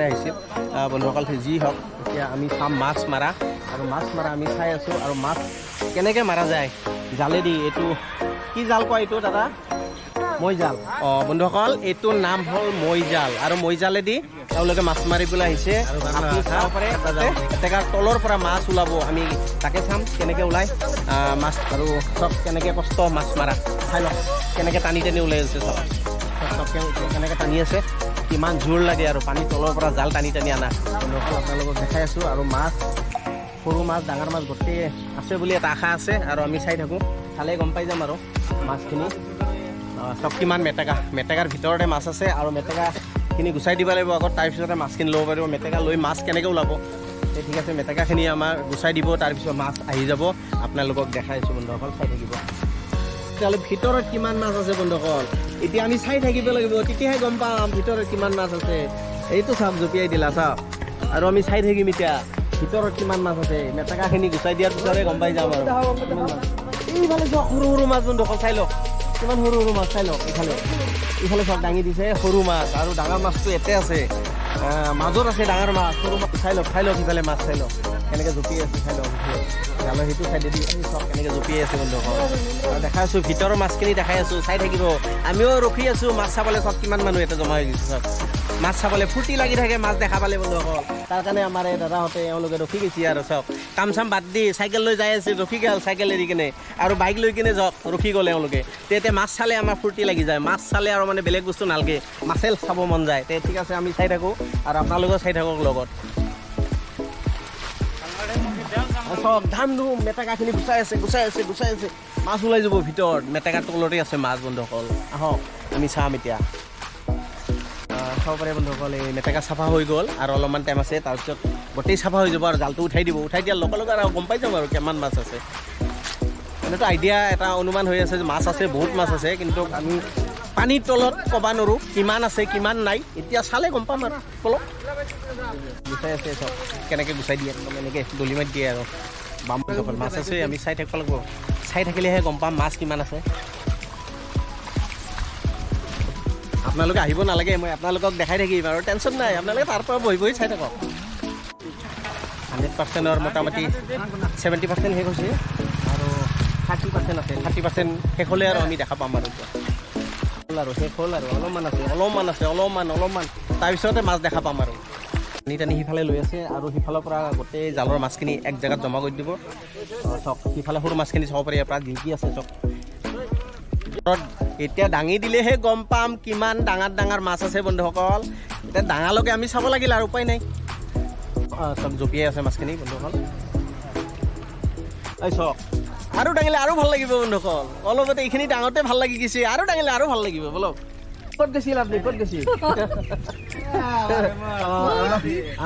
কাৰণে আহিছিল বন্ধুসকল। যি হওক এতিয়া আমি চাম মাছ মাৰা, আৰু মাছ মাৰা আমি চাই আছোঁ। আৰু মাছ কেনেকৈ মাৰা যায় জালেদি। এইটো কি জাল কয় এইটো দাদা? মই জাল। বন্ধুসকল এইটোৰ নাম হ'ল মই জাল, আৰু মই জালেদি তেওঁলোকে মাছ মাৰিবলৈ আহিছে। আপুনি চাব পাৰে এটেকাৰ তলৰ পৰা মাছ ওলাব, আমি তাকে চাম কেনেকৈ ওলায় মাছ, আৰু চব কেনেকৈ কষ্ট মাছ মাৰা চাই লওক। কেনেকৈ টানি টানি ওলাই আছে চব, চব কেনেকৈ টানি আছে, কিমান জোৰ লাগে আৰু পানীৰ তলৰ পৰা জাল টানি টানি অনা। বন্ধুসকল আপোনালোকক দেখাই আছোঁ। আৰু মাছ, সৰু মাছ ডাঙৰ মাছ গোটেই আছে বুলি এটা আশা আছে, আৰু আমি চাই থাকোঁ, চালে গম পাই যাম আৰু মাছখিনি চব কিমান মেটেকাৰ ভিতৰতে মাছ আছে। আৰু মেটেকাখিনি গুচাই দিব লাগিব আগত, তাৰপিছতে মাছখিনি ল'ব পাৰিব। মেটেকা লৈ মাছ কেনেকৈ ওলাব ঠিক আছে, মেটেকাখিনি আমাৰ গুচাই দিব, তাৰপিছত মাছ আহি যাব। আপোনালোকক দেখাই আছোঁ বন্ধুসকল, চাই থাকিব। তেতিয়াহ'লে ভিতৰত কিমান মাছ আছে বন্ধুসকল, এতিয়া আমি চাই থাকিব লাগিব, তেতিয়াহে গম পাম ভিতৰত কিমান মাছ আছে। এইটো চাওক, জঁপিয়াই দিলা চাওক, আৰু আমি চাই থাকিম এতিয়া ভিতৰত কিমান মাছ আছে। মেটেকাখিনি গুচাই দিয়াৰ পিছতে গম পাই যাম আৰু এইফালে চাওক সৰু সৰু মাছ বন্ধুসকল, চাই লওক কিমান সৰু সৰু মাছ, চাই লওক ইফালে চাওক দাঙি দিছে সৰু মাছ, আৰু ডাঙৰ মাছটো এতে আছে, মাজত আছে ডাঙৰ মাছ, সৰু মাছ চাই লওক ইফালে মাছ চাই লওক কেনেকৈ জঁপিয়াই আছে, চাই লওক জালৰ সেইটো চাইডেদি চব কেনেকৈ জঁপিয়াই আছে বন্ধুসকল। আৰু দেখাই আছোঁ ভিতৰৰ মাছখিনি দেখাই আছোঁ, চাই থাকিব। আমিও ৰখি আছোঁ মাছ চাবলৈ, চব কিমান মানুহ ইয়াতে জমা হৈ গৈছে, চব মাছ চাবলৈ ফূৰ্তি লাগি থাকে মাছ দেখা পালে বন্ধুসকল। তাৰ কাৰণে আমাৰ এই দাদাহঁতে এওঁলোকে ৰখি গৈছে, আৰু চব কাম চাম বাদ দি চাইকেল লৈ যাই আছে, ৰখি গ'ল চাইকেল এৰি কিনে, আৰু বাইক লৈ কিনে যাওক ৰখি গ'ল এওঁলোকে। তেতিয়া মাছ চালে আমাৰ ফূৰ্তি লাগি যায়, মাছ চালে আৰু মানে বেলেগ বস্তু নালাগে, মাছে চাব মন যায়। তে ঠিক আছে আমি চাই থাকোঁ, আৰু আপোনালোকেও চাই থাকক লগত। চব ধাম ধুম মেটেকাখিনি গুচাই আছে মাছ ওলাই যাব ভিতৰত, মেটেকাৰ তলতে আছে মাছ বন্ধুসকল। আহক আমি চাম এতিয়া, চাব পাৰে বন্ধুসকল। এই মেটেকা চাফা হৈ গ'ল, আৰু অলপমান টাইম আছে, তাৰপিছত গোটেই চাফা হৈ যাব, আৰু জালটো উঠাই দিব। উঠাই দিয়াৰ লগে লগে আৰু গম পাই যাম আৰু কিমান মাছ আছে। এনেতো আইডিয়া এটা অনুমান হৈ আছে যে মাছ আছে, বহুত মাছ আছে, কিন্তু আমি পানীৰ তলত ক'ব নোৱাৰোঁ কিমান আছে কিমান নাই। এতিয়া চালে গম পাম আৰু তলত গুচাই আছে চব, কেনেকৈ গুচাই দিয়ে একদম এনেকৈ দলি মাৰি দিয়ে আৰু বাম বন্ধুসকল। মাছ আছে, আমি চাই থাকিব লাগিব, চাই থাকিলেহে গম পাম মাছ কিমান আছে। আপোনালোকে আহিব নালাগে, মই আপোনালোকক দেখাই থাকিম আৰু টেনশ্যন নাই, আপোনালোকে তাৰ পৰা বহি চাই থাকক। 100%ৰ মোটামুটি 70% শেষ হৈছে, আৰু 30% আছে, 30% শেষ হ'লে আৰু আমি দেখা পাম আৰু এতিয়া আৰু শেষ হ'ল, আৰু অলপমান আছে, অলপমান তাৰপিছতে মাছ দেখা পাম আৰু টানি সিফালে লৈ আছে, আৰু সিফালৰ পৰা গোটেই জালৰ মাছখিনি এক জেগাত জমা কৰি দিব। চক সিফালে সৰু মাছখিনি চাব পাৰি, ইয়াৰ পৰা জিলকি আছে চক। এতিয়া দাঙি দিলেহে গম পাম কিমান ডাঙৰ মাছ আছে বন্ধুসকল। এতিয়া ডাঙৰলৈকে আমি চাব লাগিল, আৰু উপায় নাই। চব জঁপিয়াই আছে মাছখিনি বন্ধুসকল। এই চক আৰু দাঙিলে আৰু ভাল লাগিব বন্ধুসকল, অলপতে এইখিনি ডাঙৰতে ভাল লাগি গৈছে, আৰু দাঙিলে আৰু ভাল লাগিব বলক। ক'ত গৈছিল আপুনি, ক'ত গৈছিল?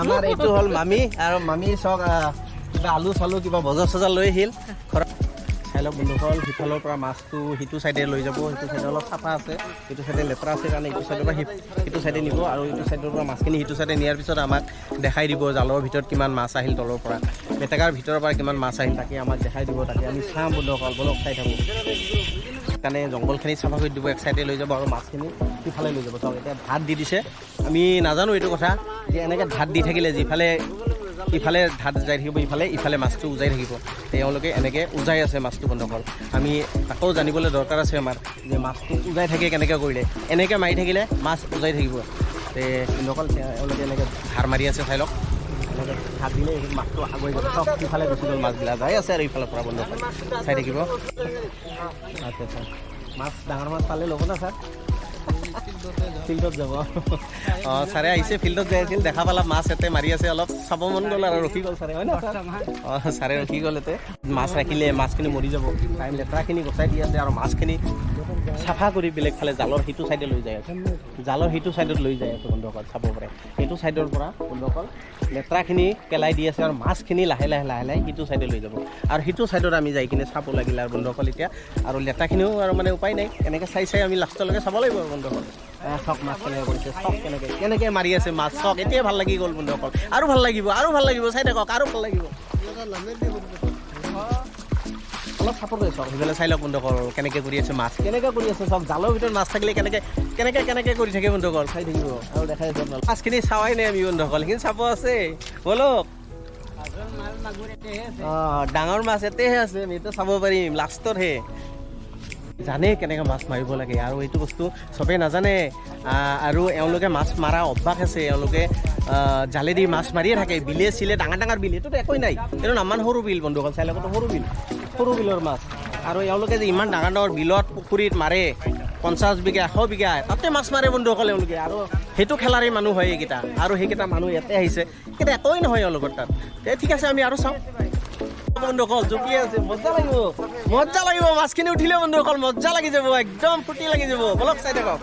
আমাৰ এইটো হ'ল মামী, আৰু মামী চক কিবা আলু চালু কিবা বজাৰ চজাৰ লৈ আহিল ঘৰত। চাই লওক বন্ধুসকল, সিফালৰ পৰা মাছটো সিটো চাইডে লৈ যাব, সিটো চাইডে অলপ চাফা আছে, সিটো চাইডে লেতেৰা আছে কাৰণে ইটো চাইডৰ পৰা সিটো চাইডে নিব, আৰু ইটো চাইডৰ পৰা মাছখিনি সিটো চাইডে নিয়াৰ পিছত আমাক দেখাই দিব জালৰ ভিতৰত কিমান মাছ আহিল, তলৰ পৰা মেটেকাৰ ভিতৰৰ পৰা কিমান মাছ আহিল, তাকে আমাক দেখাই দিব। তাকে আমি চাম বন্ধুসকল, বলক চাই থাকোঁ। সেইকাৰণে জংঘলখিনি চাফা কৰি দিব, এক চাইডে লৈ যাব, আৰু মাছখিনি সিফালে লৈ যাব। চাওক এতিয়া ঢাত দি দিছে, আমি নাজানো এইটো কথা যে এনেকৈ ঢাত দি থাকিলে ইফালে ঢাত উজাই থাকিব, ইফালে মাছটো উজাই থাকিব। তেওঁলোকে এনেকৈ উজাই আছে মাছটো বন্ধুসকল। আমি আকৌ জানিবলৈ দৰকাৰ আছে আমাৰ যে মাছটো উজাই থাকে কেনেকৈ কৰিলে, এনেকৈ মাৰি থাকিলে মাছ উজাই থাকিব। বন্ধুসকল তেওঁলোকে এনেকৈ ধাৰ মাৰি আছে, চাই লওক এনেকৈ ঢাত দিলে মাছটো আগুৱাই যাব, চব সিফালে গুচি গ'ল, মাছবিলাক যাই আছে আৰু ইফালৰ পৰা বন্ধুসকল চাই থাকিব। আচ্ছা মাছ ডাঙৰ মাছ পালে ল'ব না ছাৰ? ফিল্ডত যাব। ছাৰে আহিছে, ফিল্ডত যাই আছিল, দেখা পালা মাছ এতে মাৰি আছে, অলপ চাব মন গ'ল আৰু ৰখি গ'ল ছাৰে, হয় না ছাৰ? ছাৰে ৰখি গ'ল এতে। মাছ ৰাখিলে মাছখিনি মৰি যাব, টাইম লেতেৰাখিনি গচাই দি আছে, আৰু মাছখিনি চাফা কৰি বেলেগ ফালে জালৰ সিটো চাইডে লৈ যায় আছে, জালৰ সিটো চাইডত লৈ যায় আছে বন্ধুসকল, চাব পাৰে। সেইটো চাইডৰ পৰা বন্ধুসকল লেতেৰাখিনি পেলাই দি আছে, আৰু মাছখিনি লাহে লাহে সিটো চাইডে লৈ যাব, আৰু সিটো চাইডত আমি যাই কিনে চাব লাগিলে আৰু বন্ধুসকল এতিয়া। আৰু লেতেৰাখিনিও আৰু মানে উপায় নাই, এনেকৈ চাই আমি লাষ্টলৈকে চাব লাগিব আৰু বন্ধুসকল। চক মাছ কেনেকৈ কৰিছে, চক কেনেকৈ মাৰি আছে মাছ, চক এতিয়াই ভাল লাগি গ'ল বন্ধুসকল। আৰু ভাল লাগিব চাই থাকক, আৰু ভাল লাগিব। অলপ চাপৰ্ট কৰি চাওক সেইফালে চাই লওক বন্ধুসকল কেনেকৈ কৰি আছে মাছ কেনেকৈ কৰি আছে চাওক জালৰ ভিতৰত মাছ থাকিলে কেনেকৈ কৰি থাকে বন্ধুসকল চাই থাকিব আৰু দেখাই আছে আপোনালোক মাছখিনি চাৱাই নাই আমি বন্ধুসকল সেইখিনি চাব আছে বলক ডাঙৰ মাছ এতেহে আছে আমি এতিয়া চাব পাৰিম লাষ্টতহে জানে কেনেকৈ মাছ মাৰিব লাগে আৰু এইটো বস্তু চবেই নাজানে আৰু এওঁলোকে মাছ মাৰা অভ্যাস আছে এওঁলোকে জালেদি মাছ মাৰিয়ে থাকে বিলে চিলে ডাঙৰ বিল এইটোতো একোৱেই নাই এইটো নামান সৰু বিল বন্ধুসকল চাই লওক সৰু বিলৰ মাছ আৰু এওঁলোকে যে ইমান ডাঙৰ বিলত পুখুৰীত মাৰে 50 বিঘা 100 বিঘা তাতে মাছ মাৰে বন্ধুসকল এওঁলোকে আৰু সেইটো খেলাৰে মানুহ হয় এইকেইটা আৰু সেইকেইটা মানুহ ইয়াতে আহিছে কিন্তু একোৱেই নহয় এওঁলোকৰ তাত ঠিক আছে আমি আৰু চাওঁ বন্ধুসকল জুপি আছে মজা লাগিব মাছখিনি উঠিলে বন্ধুসকল মজা লাগি যাব একদম ফূৰ্তি লাগি যাব বলক চাই থাকক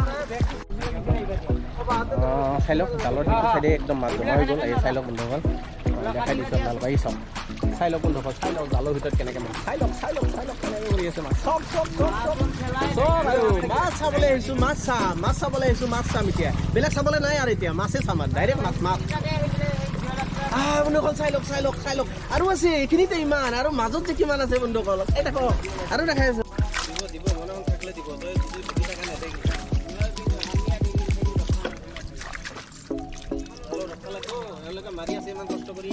চাই লওক জালৰ সেইটো চাইডে একদম মাছ জমা হৈ গ'ল এই চাই লওক বন্ধুসকল দেখাই দিছোঁ আপোনালোক আহি চাওক চাই লওক বন্ধুসকল চাই লওক জালৰ ভিতৰত কেনেকৈ মাছ চাই লওক কেনেকৈ কৰি আছে মাছ চব আৰু মাছ চাবলৈ আহিছোঁ মাছ চাম এতিয়া বেলেগ চাবলৈ নাই আৰু এতিয়া মাছেই চাম আৰু ডাইৰেক্ট মাছ বন্ধুসকল চাই লওক আৰু আছে এইখিনিতে ইমান আৰু মাজত যে কিমান আছে বন্ধুসকল এই দেখক আৰু দেখাই আছে মাৰি আছে ইমান কষ্ট কৰি